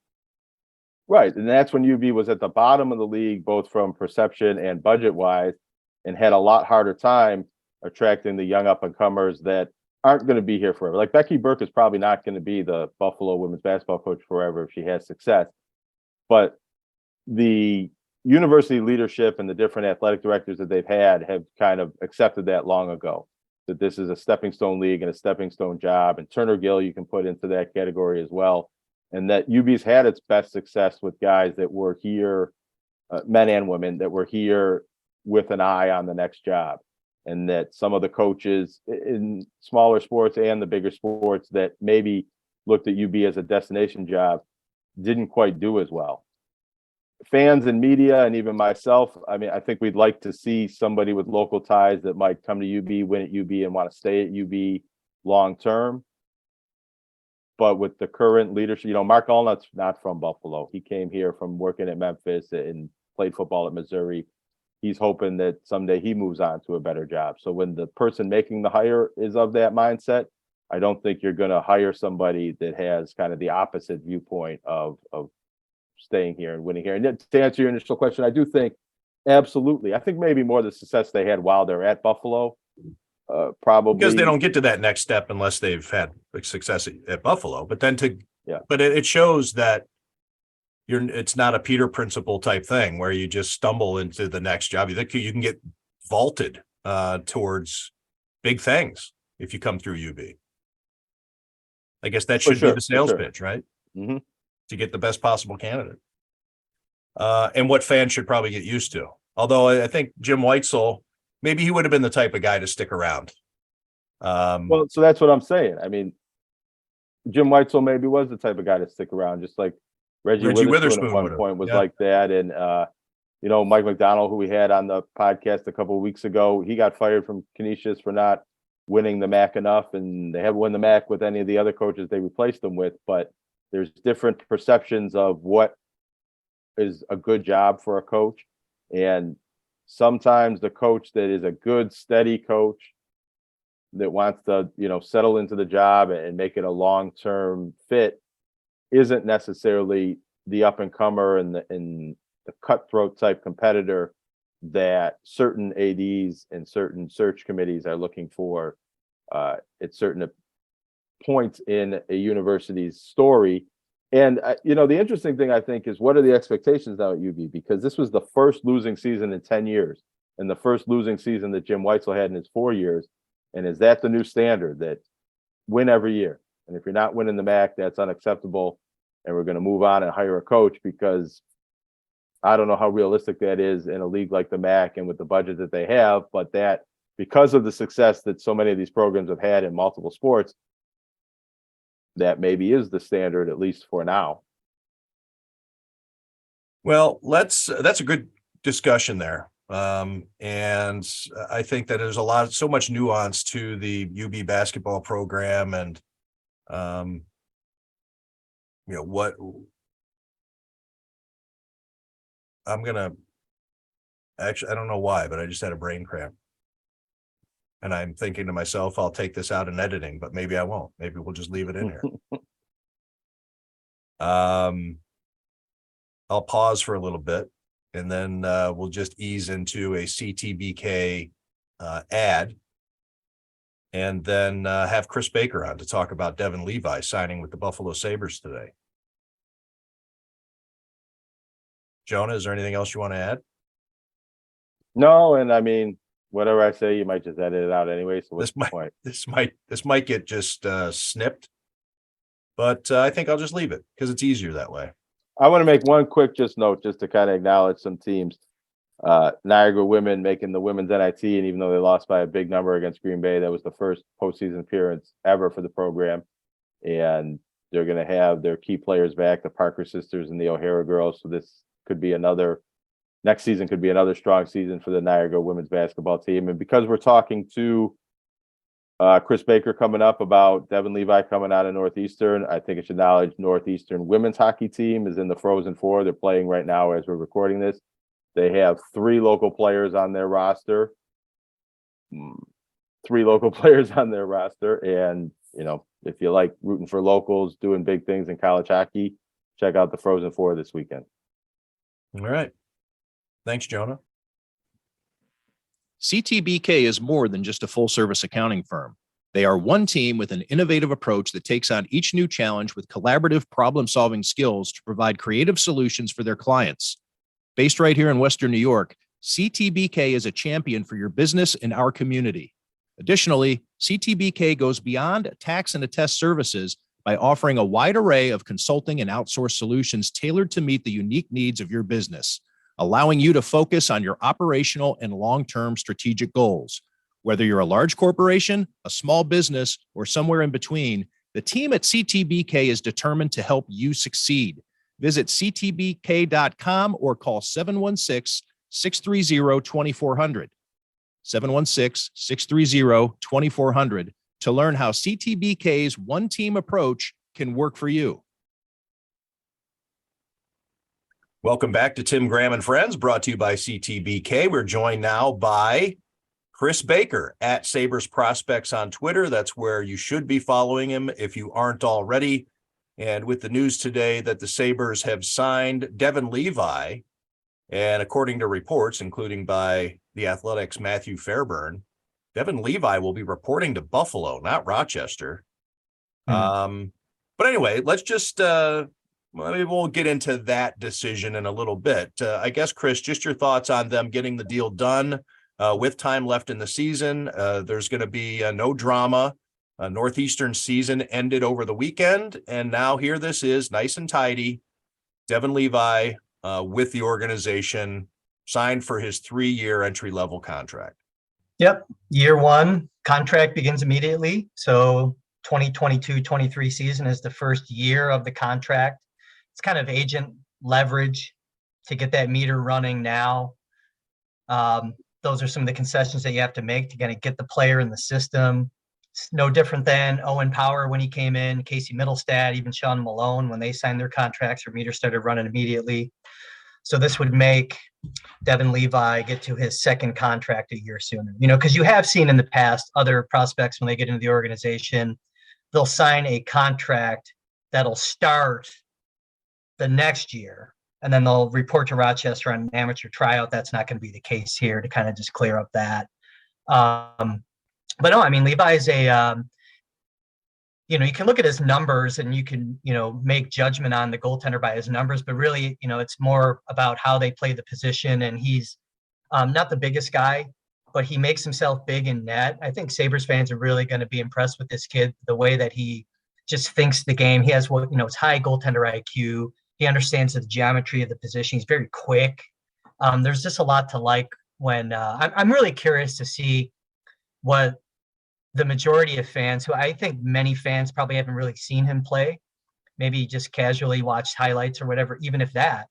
Right. And that's when UB was at the bottom of the league, both from perception and budget-wise, and had a lot harder time attracting the young up-and-comers that aren't going to be here forever. Like Becky Burke is probably not going to be the Buffalo women's basketball coach forever if she has success. But the university leadership and the different athletic directors that they've had have kind of accepted that long ago, that this is a stepping stone league and a stepping stone job. And Turner Gill, you can put into that category as well. And that UB's had its best success with guys that were here, men and women that were here with an eye on the next job. And that some of the coaches in smaller sports and the bigger sports that maybe looked at UB as a destination job didn't quite do as well. Fans and media and even myself, I mean, I think we'd like to see somebody with local ties that might come to UB, win at UB, and want to stay at UB long term. But with the current leadership, Mark Allnutt's not from Buffalo. He came here from working at Memphis and played football at Missouri. He's hoping that someday he moves on to a better job. So when the person making the hire is of that mindset, I don't think you're going to hire somebody that has kind of the opposite viewpoint of staying here and winning here. And to answer your initial question, I do think absolutely. I think maybe more the success they had while they're at Buffalo, probably because they don't get to that next step unless they've had success at Buffalo. But then but it shows that it's not a Peter principle type thing where you just stumble into the next job. You think you can get vaulted towards big things if you come through UB. I guess that should be the sales pitch, right? Mm-hmm. To get the best possible candidate. And what fans should probably get used to. Although I think Jim Weitzel, maybe he would have been the type of guy to stick around. Well, so that's what I'm saying. I mean, Jim Weitzel maybe was the type of guy to stick around, just like Reggie Witherspoon at one point was like that. And, Mike McDonald, who we had on the podcast a couple of weeks ago, he got fired from Canisius for not winning the MAC enough, and they haven't won the MAC with any of the other coaches they replaced them with. But there's different perceptions of what is a good job for a coach. And sometimes the coach that is a good, steady coach that wants to, settle into the job and make it a long-term fit isn't necessarily the up-and-comer and the cutthroat type competitor that certain ADs and certain search committees are looking for at certain points in a university's story. And, the interesting thing, I think, is what are the expectations now at UB? Because this was the first losing season in 10 years and the first losing season that Jim Weitzel had in his 4 years. And is that the new standard, that win every year? And if you're not winning the MAC, that's unacceptable. And we're going to move on and hire a coach, because I don't know how realistic that is in a league like the MAC and with the budget that they have, but that because of the success that so many of these programs have had in multiple sports, that maybe is the standard, at least for now. Well, that's a good discussion there. And I think that there's so much nuance to the UB basketball program, and what I'm gonna actually, I don't know why, but I just had a brain cramp. And I'm thinking to myself, I'll take this out in editing, but maybe I won't. Maybe we'll just leave it in here. I'll pause for a little bit, and then we'll just ease into a CTBK ad, and then have Kris Baker on to talk about Devon Levi signing with the Buffalo Sabres today. Jonah, is there anything else you want to add? No, and I mean, whatever I say, you might just edit it out anyway. So what's the point? This might get just snipped, but I think I'll just leave it because it's easier that way. I want to make one quick note just to kind of acknowledge some teams. Niagara women making the women's NIT, and even though they lost by a big number against Green Bay, that was the first postseason appearance ever for the program. And they're going to have their key players back, the Parker sisters and the O'Hara girls. So this could be next season could be another strong season for the Niagara women's basketball team. And because we're talking to Kris Baker coming up about Devon Levi coming out of Northeastern, I think it should acknowledge Northeastern women's hockey team is in the Frozen Four. They're playing right now as we're recording this. They have 3 local players on their roster. And, if you like rooting for locals, doing big things in college hockey, check out the Frozen Four this weekend. All right. Thanks, Jonah. CTBK is more than just a full-service accounting firm. They are one team with an innovative approach that takes on each new challenge with collaborative problem-solving skills to provide creative solutions for their clients. Based right here in Western New York, CTBK is a champion for your business in our community. Additionally, CTBK goes beyond tax and attest services by offering a wide array of consulting and outsourced solutions tailored to meet the unique needs of your business, allowing you to focus on your operational and long-term strategic goals. Whether you're a large corporation, a small business, or somewhere in between, the team at CTBK is determined to help you succeed. Visit ctbk.com or call 716-630-2400. 716-630-2400 to learn how CTBK's one team approach can work for you. Welcome back to Tim Graham and Friends, brought to you by CTBK. We're joined now by Kris Baker at Sabres Prospects on Twitter. That's where you should be following him if you aren't already. And with the news today that the Sabres have signed Devon Levi, and according to reports, including by the Athletic's Matthew Fairburn, Devon Levi will be reporting to Buffalo, not Rochester. But anyway, let's just maybe we'll get into that decision in a little bit. I guess, Kris, just your thoughts on them getting the deal done with time left in the season. There's going to be no drama. Northeastern season ended over the weekend, and now here this is, nice and tidy. Devon Levi with the organization, signed for his 3-year entry-level contract. Yep. Year one contract begins immediately. So 2022-23 season is the first year of the contract. It's kind of agent leverage to get that meter running now. Those are some of the concessions that you have to make to kind of get the player in the system. It's no different than Owen Power when he came in, Casey Middlestad, even Sean Malone, when they signed their contracts, their meter started running immediately. So this would make Devon Levi get to his second contract a year sooner. Because you have seen in the past other prospects, when they get into the organization, they'll sign a contract that'll start the next year, and then they'll report to Rochester on an amateur tryout. That's not going to be the case here, to kind of just clear up that. But no, I mean, Levi is a, you can look at his numbers and you can, make judgment on the goaltender by his numbers, but really, it's more about how they play the position. And he's not the biggest guy, but he makes himself big in net. I think Sabres fans are really going to be impressed with this kid, the way that he just thinks the game. He has it's high goaltender IQ. He understands the geometry of the position. He's very quick. There's just a lot to like when I'm really curious to see what the majority of fans, who I think many fans probably haven't really seen him play, maybe just casually watched highlights or whatever, even if that,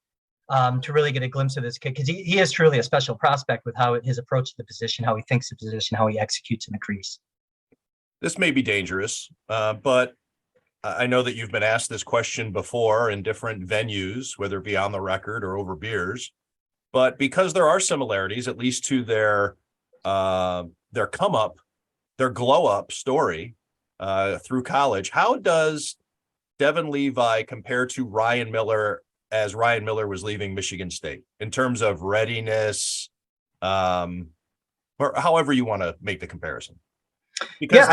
to really get a glimpse of this kid, because he is truly a special prospect with how his approach to the position, how he thinks the position, how he executes in the crease. This may be dangerous, but I know that you've been asked this question before in different venues, whether it be on the record or over beers, but because there are similarities, at least to their come up, their glow up story through college. How does Devon Levi compare to Ryan Miller as Ryan Miller was leaving Michigan State in terms of readiness, or however you want to make the comparison? Because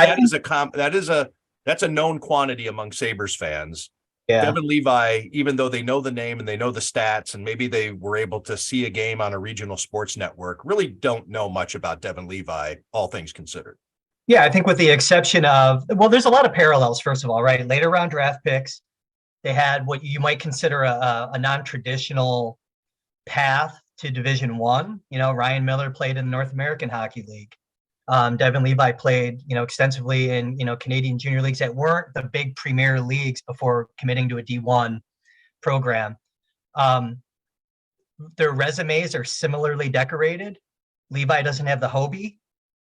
that's a known quantity among Sabres fans. Yeah. Devon Levi, even though they know the name and they know the stats, and maybe they were able to see a game on a regional sports network, really don't know much about Devon Levi, all things considered. Yeah, I think with the exception of, there's a lot of parallels, first of all, right? Later round draft picks, they had what you might consider a non-traditional path to Division I. Ryan Miller played in the North American Hockey League. Devon Levi played, extensively in, Canadian junior leagues that weren't the big premier leagues before committing to a D1 program. Their resumes are similarly decorated. Levi doesn't have the Hobie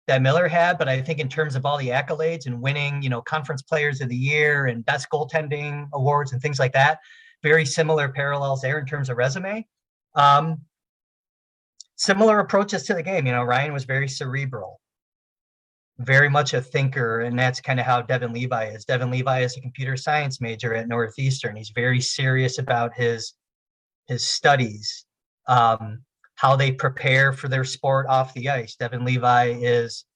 that Miller had, but I think in terms of all the accolades and winning, conference players of the year and best goaltending awards and things like that, very similar parallels there in terms of resume. Similar approaches to the game. Ryan was very cerebral, very much a thinker, and that's kind of how Devon Levi is. Devon Levi is a computer science major at Northeastern. He's very serious about his studies, how they prepare for their sport off the ice. Devon Levi is,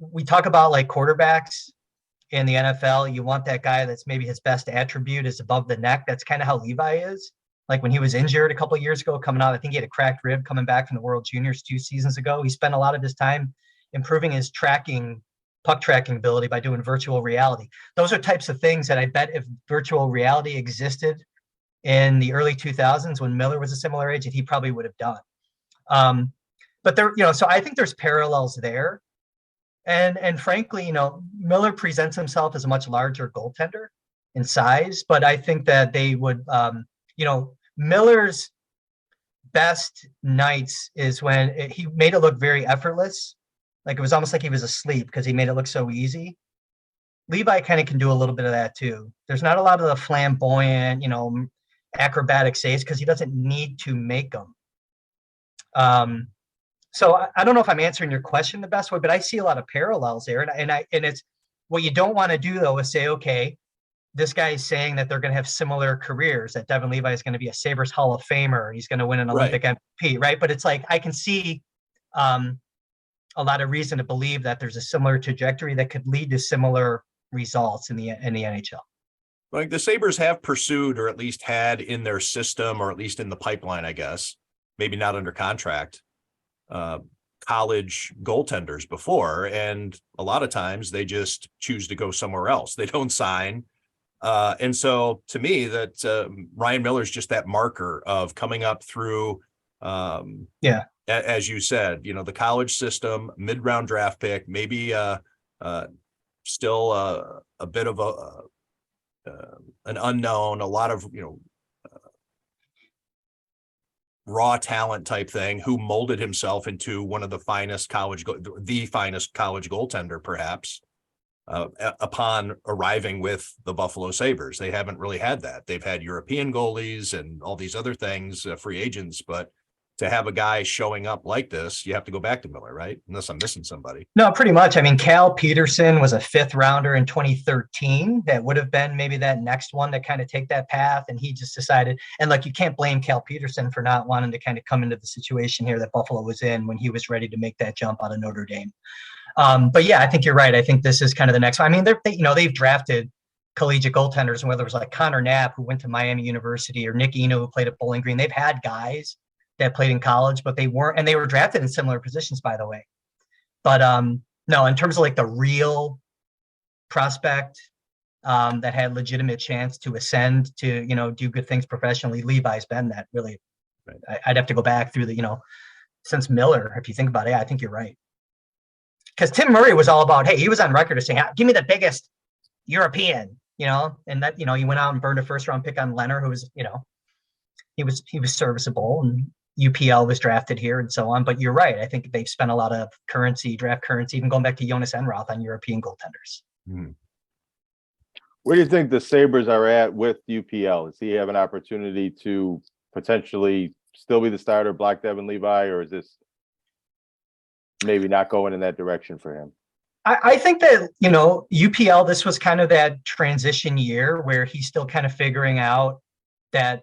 we talk about like quarterbacks in the NFL. You want that guy that's maybe his best attribute is above the neck. That's kind of how Levi is. Like when he was injured a couple of years ago, coming out, I think he had a cracked rib coming back from the World Juniors 2 seasons ago. He spent a lot of his time improving his puck tracking ability by doing virtual reality. Those are types of things that I bet if virtual reality existed in the early 2000s when Miller was a similar age, that he probably would have done. But there, so I think there's parallels there. And frankly, Miller presents himself as a much larger goaltender in size, but I think that they would, Miller's best nights is when he made it look very effortless. Like it was almost like he was asleep because he made it look so easy. Levi kind of can do a little bit of that too. There's not a lot of the flamboyant, acrobatic saves because he doesn't need to make them. So I don't know if I'm answering your question the best way, but I see a lot of parallels there. And it's what you don't want to do though is say, okay, this guy is saying that they're going to have similar careers, that Devon Levi is going to be a Sabres Hall of Famer. He's going to win an Olympic MVP, right? But it's like, I can see a lot of reason to believe that there's a similar trajectory that could lead to similar results in the NHL. Like the Sabres have pursued, or at least had in their system, or at least in the pipeline, I guess, maybe not under contract, college goaltenders before. And a lot of times they just choose to go somewhere else. They don't sign. And so to me that Ryan Miller is just that marker of coming up through, as you said, the college system, mid-round draft pick, maybe still a bit of an unknown, a lot of, raw talent type thing, who molded himself into one of the finest the finest college goaltender, perhaps, upon arriving with the Buffalo Sabres. They haven't really had that. They've had European goalies and all these other things, free agents, but to have a guy showing up like this, you have to go back to Miller, right? Unless I'm missing somebody. No, pretty much. I mean, Cal Peterson was a 5th rounder in 2013. That would have been maybe that next one to kind of take that path. And he just decided, and like, you can't blame Cal Peterson for not wanting to kind of come into the situation here that Buffalo was in when he was ready to make that jump out of Notre Dame. But yeah, I think you're right. I think this is kind of the next one. I mean, they've drafted collegiate goaltenders, and whether it was like Connor Knapp, who went to Miami University, or Nick Eno, who played at Bowling Green, they've had guys that played in college, but they were drafted in similar positions, by the way. But no, in terms of like the real prospect that had legitimate chance to ascend to, do good things professionally, Levi's been that really. Right. I'd have to go back through since Miller, if you think about it. I think you're right. Because Tim Murray was all about, hey, he was on record as saying, give me the biggest European, and that, he went out and burned a 1st-round pick on Leonard, who was, he was serviceable, and UPL was drafted here and so on. But you're right. I think they've spent a lot of draft currency, even going back to Jonas Enroth, on European goaltenders. Where do you think the Sabres are at with UPL? Does he have an opportunity to potentially still be the starter, block Devon Levi, or is this maybe not going in that direction for him? I think that, UPL, this was kind of that transition year where he's still kind of figuring out that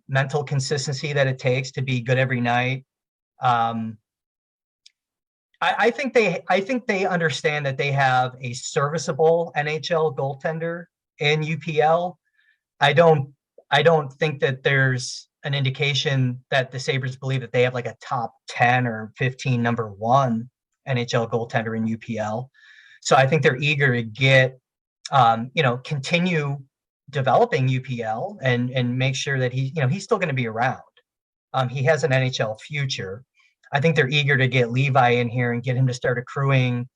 mental consistency that it takes to be good every night. I think they understand that they have a serviceable NHL goaltender in UPL. I don't think that there's an indication that the Sabres believe that they have like a top 10 or 15 number 1 NHL goaltender in UPL. So I think they're eager to get, continue developing UPL and make sure that he's still going to be around. He has an NHL future. I think they're eager to get Levi in here and get him to start accruing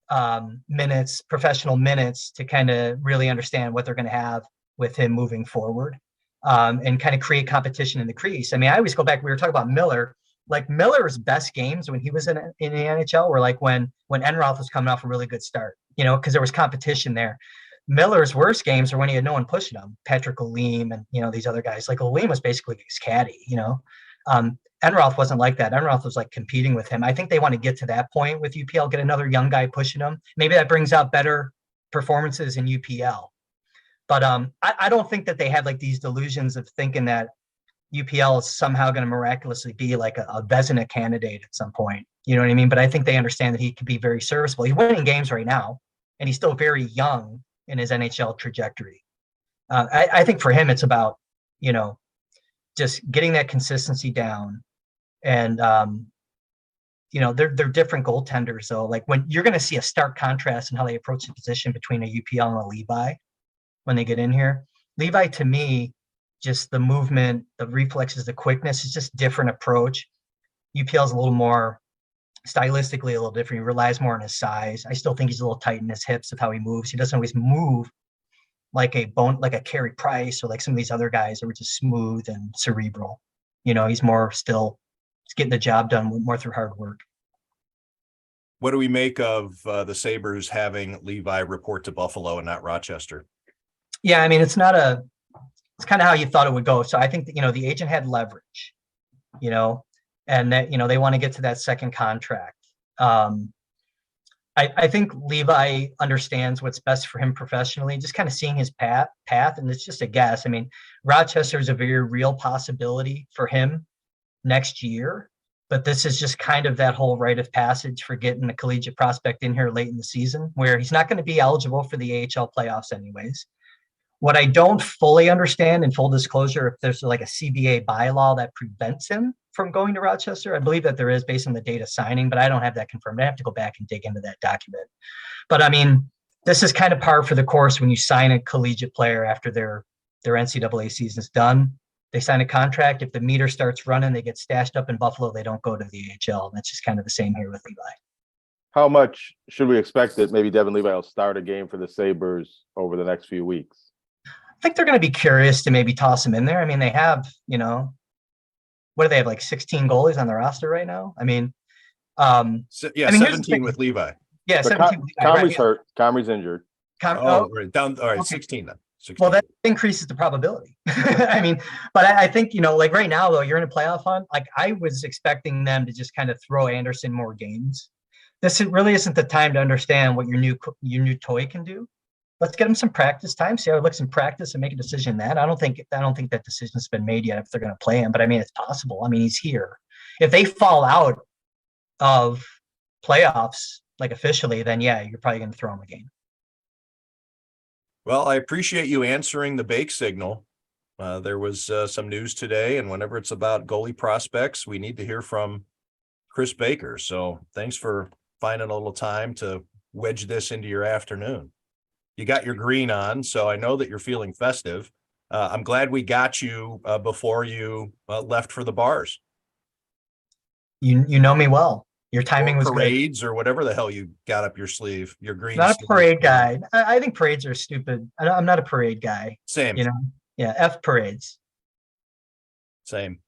professional minutes, to kind of really understand what they're going to have with him moving forward, and kind of create competition in the crease. I mean, I always go back, we were talking about Miller. Like, Miller's best games when he was in the NHL were like when Enroth was coming off a really good start, because there was competition there. Miller's worst games are when he had no one pushing him, Patrick O'Leam and, these other guys. Like, O'Leam was basically his caddy, Enroth wasn't like that. Enroth was like competing with him. I think they want to get to that point with UPL, get another young guy pushing him. Maybe that brings out better performances in UPL. But I don't think that they have like these delusions of thinking that UPL is somehow going to miraculously be like a Vezina candidate at some point. You know what I mean? But I think they understand that he can be very serviceable. He's winning games right now, and he's still very young in his NHL trajectory. I think for him, it's about, just getting that consistency down. And, they're different goaltenders. So like when you're going to see a stark contrast in how they approach the position between a UPL and a Levi when they get in here. Levi, to me, just the movement, the reflexes, the quickness is just different approach. UPL is a little more stylistically a little different. He relies more on his size. I still think he's a little tight in his hips of how he moves. He doesn't always move like a Carey Price or like some of these other guys that were just smooth and cerebral. He's more still getting the job done more through hard work. What do we make of the Sabres having Levi report to Buffalo and not Rochester? Yeah, I mean, it's kind of how you thought it would go. So I think that, the agent had leverage, and that, they want to get to that second contract. I think Levi understands what's best for him professionally, just kind of seeing his path, and it's just a guess. I mean, Rochester is a very real possibility for him next year, but this is just kind of that whole rite of passage for getting the collegiate prospect in here late in the season, where he's not going to be eligible for the AHL playoffs anyways. What I don't fully understand, in full disclosure, if there's like a CBA bylaw that prevents him from going to Rochester. I believe that there is based on the date of signing, but I don't have that confirmed. I have to go back and dig into that document. But I mean, this is kind of par for the course when you sign a collegiate player after their NCAA season is done. They sign a contract. If the meter starts running, they get stashed up in Buffalo. They don't go to the AHL. That's just kind of the same here with Levi. How much should we expect that maybe Devon Levi will start a game for the Sabres over the next few weeks? I think they're going to be curious to maybe toss him in there. I mean, they have, what do they have, like 16 goalies on the roster right now? I mean, 17 with Levi. Yeah, but 17. Comrie's hurt. Comrie's injured. Right. Down. All right, okay. 16 then. 16. Well, that increases the probability. I mean, but I think, like right now, though, you're in a playoff hunt. Like I was expecting them to just kind of throw Anderson more games. This really isn't the time to understand what your new toy can do. Let's get him some practice time, see how it looks in practice, and make a decision then. I don't think that decision's been made yet if they're going to play him, but I mean, it's possible. I mean, he's here. If they fall out of playoffs, like officially, then yeah, you're probably going to throw him a game. Well, I appreciate you answering the bake signal. There was some news today, and whenever it's about goalie prospects, we need to hear from Kris Baker. So thanks for finding a little time to wedge this into your afternoon. You got your green on, so I know that you're feeling festive. I'm glad we got you before you left for the bars. You know me well. Your timing was parades good. Or whatever the hell you got up your sleeve. Your green. Not a parade guy. I think parades are stupid. I'm not a parade guy. Same. Yeah. F parades. Same.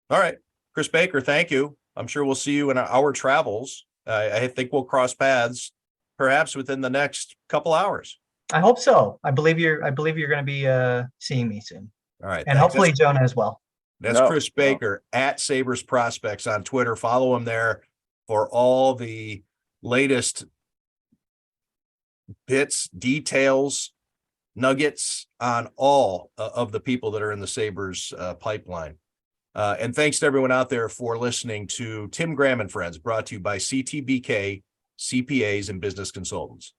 All right, Kris Baker. Thank you. I'm sure we'll see you in our travels. I think we'll cross paths perhaps within the next couple hours. I hope so. I believe you're going to be seeing me soon. All right. And hopefully Jonah as well. That's Kris Baker at Sabres Prospects on Twitter. Follow him there for all the latest bits, details, nuggets on all of the people that are in the Sabres pipeline. And thanks to everyone out there for listening to Tim Graham and Friends, brought to you by CTBK, CPAs and Business Consultants.